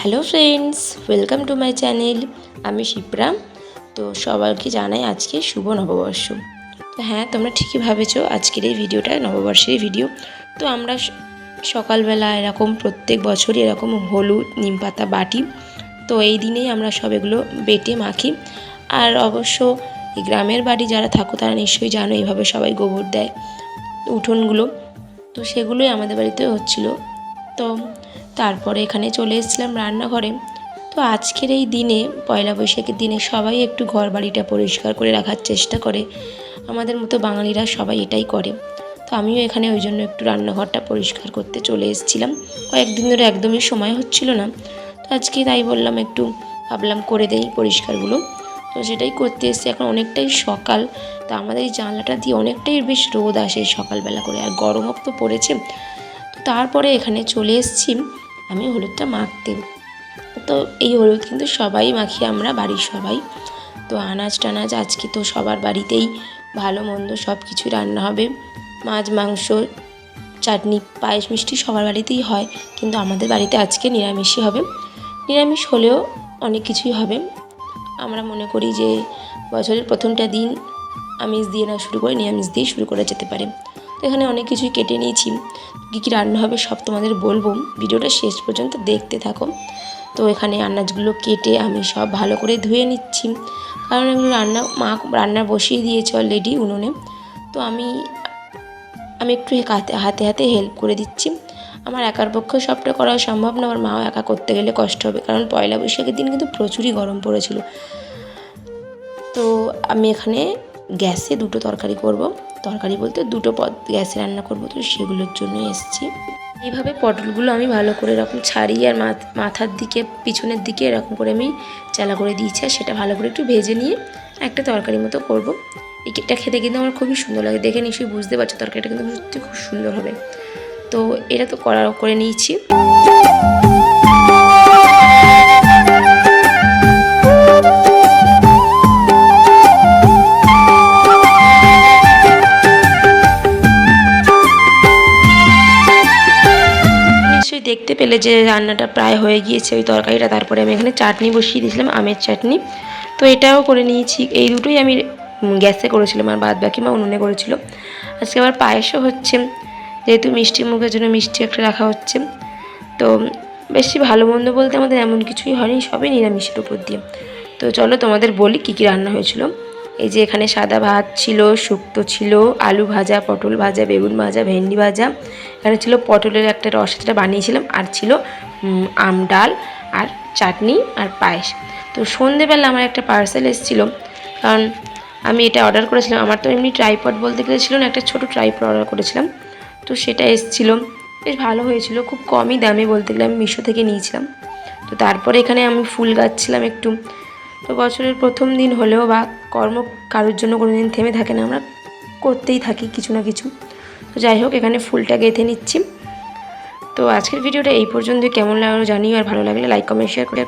Hello friends, welcome to my channel. আমি শিপ্রা। তো সবাইকে জানাই আজকে শুভ নববর্ষ। তো হ্যাঁ, তোমরা ঠিকই ভেবেছো, আজকের এই ভিডিওটা নববর্ষের ভিডিও। তো আমরা সকালবেলা এরকম প্রত্যেক বছরই এরকম হলুদ নিম পাতা বাটি। তো এই দিনেই আমরা সব এগুলো বেটে মাখি। আর অবশ্য এই গ্রামের বাড়ি যারা থাকো তারা নিশ্চয়ই জানো, এইভাবে সবাই গোবর দেয় উঠোনগুলো। তো সেগুলোই আমাদের বাড়িতে হচ্ছিলো। তো তারপরে এখানে চলে এসেছিলাম রান্নাঘরে। তো আজকের এই দিনে, পয়লা বৈশাখের দিনে, সবাই একটু ঘর বাড়িটা পরিষ্কার করে রাখার চেষ্টা করে। আমাদের মতো বাঙালিরা সবাই এটাই করে। তো আমিও এখানে ওই জন্য একটু রান্নাঘরটা পরিষ্কার করতে চলে এসেছিলাম। কয়েকদিন ধরে একদমই সময় হচ্ছিল না। তো আজকে তাই বললাম, একটু ভাবলাম করে দেই পরিষ্কারগুলো। তো সেটাই করতে এসেছি। এখন অনেকটাই সকাল। তো আমাদের এই জানলাটা দিয়ে অনেকটাই বেশ রোদ আসে সকালবেলা করে, আর গরমও তো পড়েছে। তো তারপরে এখানে চলে এসেছি আমি হলুদটা মাখতে। তো এই হলুদ কিন্তু সবাই মাখি, আমরা বাড়ির সবাই। তো আনাজ টানাজ আজকে তো সবার বাড়িতেই ভালো মন্দ সব কিছু রান্না হবে। মাছ, মাংস, চাটনি, পায়েস, মিষ্টি সবার বাড়িতেই হয়, কিন্তু আমাদের বাড়িতে আজকে নিরামিষই হবে। নিরামিষ হলেও অনেক কিছুই হবে। আমরা মনে করি যে বছরের প্রথমটা দিন আমিষ দিয়ে না শুরু করে নিরামিষ দিয়ে শুরু করা যেতে পারে। তো এখানে অনেক কিছুই কেটে নিয়েছি। কী কী রান্না হবে সব তোমাদের বলবো, ভিডিওটা শেষ পর্যন্ত দেখতে থাকো। তো এখানে আনাজগুলো কেটে আমি সব ভালো করে ধুয়ে নিচ্ছি, কারণ এগুলো রান্না বসিয়ে দিয়েছে অলরেডি উনুনে। তো আমি একটু হাতে হাতে হেল্প করে দিচ্ছি। আমার একার পক্ষে সবটা করা সম্ভব না, আমার মাও একা করতে গেলে কষ্ট হবে, কারণ পয়লা বৈশাখের দিন কিন্তু প্রচুরই গরম পড়েছিল। তো আমি এখানে গ্যাসে দুটো তরকারি করব, তরকারি বলতে দুটো পদ গ্যাসে রান্না করব, তো সেগুলোর জন্য এসেছি। এইভাবে পটলগুলো আমি ভালো করে এরকম ছাড়িয়ে আর মাথার দিকে পিছনের দিকে এরকম করে আমি চালা করে দিয়েছি, আর সেটা ভালো করে একটু ভেজে নিয়ে একটা তরকারি মতো করব। এটা খেতে কিন্তু আমার খুবই সুন্দর লাগে, দেখে নিশ্চয়ই বুঝতে পারছো তরকারিটা কিন্তু সত্যি খুব সুন্দর হবে। তো এটা তো করে নিয়েছি। দেখতে পেলে যে রান্নাটা প্রায় হয়ে গিয়েছে ওই তরকারিটা। তারপরে আমি এখানে চাটনি বসিয়ে দিয়েছিলাম, আমের চাটনি। তো এটাও করে নিয়েছি। এই দুটোই আমি গ্যাসে করেছিলাম, আর বাদ বাকি মা উনুনে করেছিল। আজকে আবার পায়েসও হচ্ছে, যেহেতু মিষ্টি মুখের জন্য মিষ্টি একটা রাখা হচ্ছে। তো বেশি ভালো মন্দ বলতে আমাদের এমন কিছুই হয়নি, সবই নিরামিষের উপর দিয়ে। তো চলো তোমাদের বলি কী কী রান্না হয়েছিল। এই যে এখানে সাদা ভাত ছিল, শুক্তো ছিল, আলু ভাজা, পটল ভাজা, বেগুন ভাজা, ভেন্ডি ভাজা। এখানে ছিল পটলের একটা রস, যেটা বানিয়েছিলাম, আর ছিল আম ডাল আর চাটনি আর পায়েস। তো সন্ধেবেলা আমার একটা পার্সেল এসেছিলো, কারণ আমি এটা অর্ডার করেছিলাম। আমার তো এমনি ট্রাইপড বলতে গেলে ছিল না, একটা ছোটো ট্রাইপড অর্ডার করেছিলাম। তো সেটা এসেছিলো, বেশ ভালো হয়েছিল, খুব কমই দামে বলতে গেলে, আমি মিশো থেকে নিয়েছিলাম। তো তারপরে এখানে আমি ফুল গাচ্ছিলাম একটু। তো বছরের প্রথম দিন হলেও বা কর্ম কারোর জন্য কোনো দিন থেমে থাকে না, আমরা করতেই থাকি কিছু না কিছু। তো যাই হোক, এখানে ফুলটা গেঁথে নিচ্ছি। তো আজকের ভিডিওটা এই পর্যন্ত, কেমন লাগলো জানিও, আর ভালো লাগলে লাইক কমেন্ট শেয়ার করে